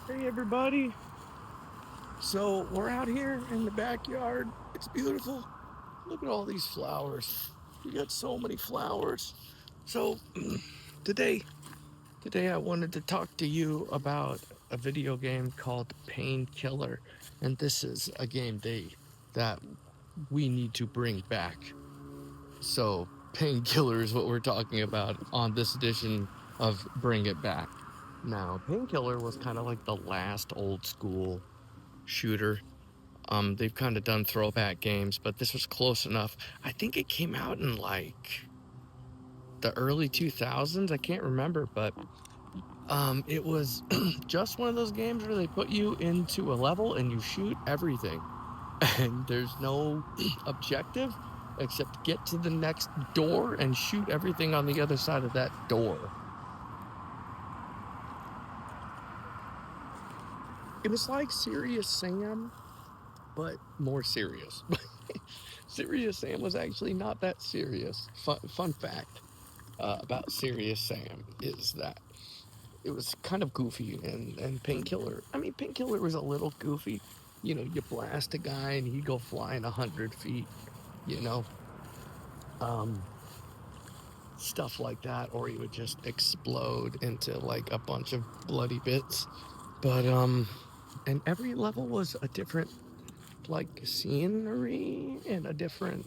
Hey everybody. So we're out here in the backyard. It's beautiful. Look at all these flowers. We got so many flowers. So today today I wanted to talk to you about a video game called Painkiller. And this is a game that we need to bring back. So Painkiller is what we're talking about on this edition of Bring It Back. Now, Painkiller was kind of like the last old school shooter. They've kind of done throwback games, but this was close enough. I think it came out in like the early 2000s. I can't remember, but it was just one of those games where they put you into a level and you shoot everything, and there's no objective except get to the next door and shoot everything on the other side of that door. It was like Serious Sam, but more serious. Serious Sam was actually not that serious. Fun fact about Serious Sam is that it was kind of goofy, and Painkiller. I mean, Painkiller was a little goofy. You know, you blast a guy and he'd go flying 100 feet. You know, um, stuff like that, or he would just explode into like a bunch of bloody bits. But and every level was a different like scenery and a different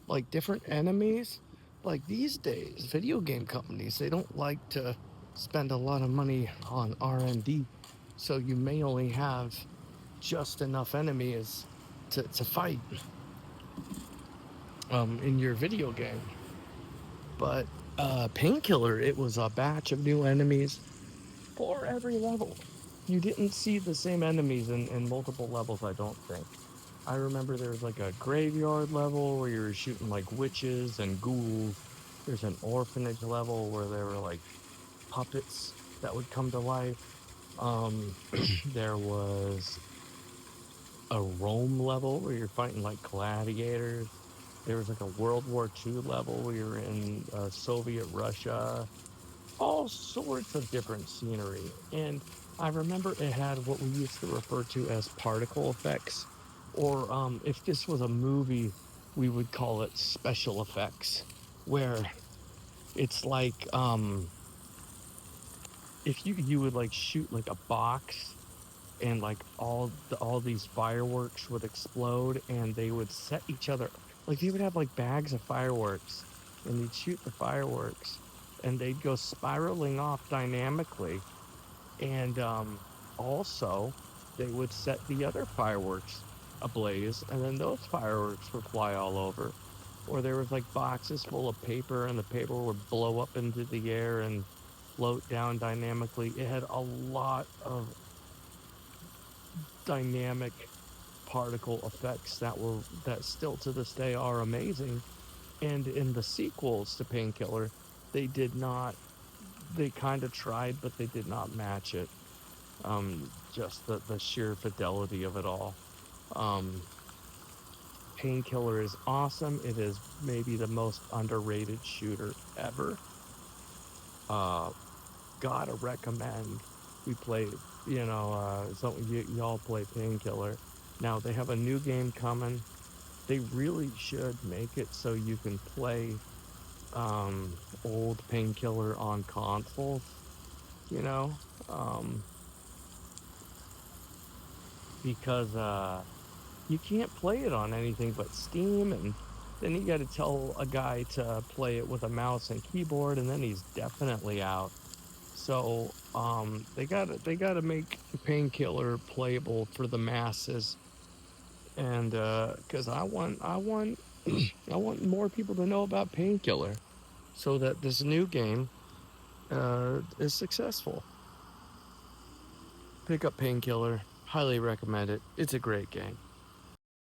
like different enemies. Like these days, video game companies, they don't like to spend a lot of money on R&D, so you may only have just enough enemies to fight in your video game. But Painkiller, it was a batch of new enemies for every level. You didn't see the same enemies in multiple levels, I don't think. I remember there was like a graveyard level where you were shooting like witches and ghouls. There's an orphanage level where there were like puppets that would come to life. There was a Rome level where you're fighting like gladiators. There was like a World War II level where you're in Soviet Russia. All sorts of different scenery. And I remember it had what we used to refer to as particle effects, or if this was a movie, we would call it special effects, where it's like if you would like shoot like a box and like all these fireworks would explode and they would set each other, like you would have like bags of fireworks and you'd shoot the fireworks and they'd go spiraling off dynamically, and also they would set the other fireworks ablaze and then those fireworks would fly all over. Or there was like boxes full of paper and the paper would blow up into the air and float down dynamically. It had a lot of dynamic particle effects that still to this day are amazing. And in the sequels to Painkiller, they did not. They kind of tried, but they did not match it. Just the sheer fidelity of it all. Um, Painkiller is awesome. It is maybe the most underrated shooter ever. Uh, Gotta recommend. We play, so y'all play Painkiller. Now they have a new game coming. They really should make it so you can play old Painkiller on consoles, you know, um, because you can't play it on anything but Steam, and then you got to tell a guy to play it with a mouse and keyboard, and then he's definitely out. So they gotta make Painkiller playable for the masses, and because I want I want more people to know about Painkiller, so that this new game is successful. Pick up Painkiller. Highly recommend it. It's a great game.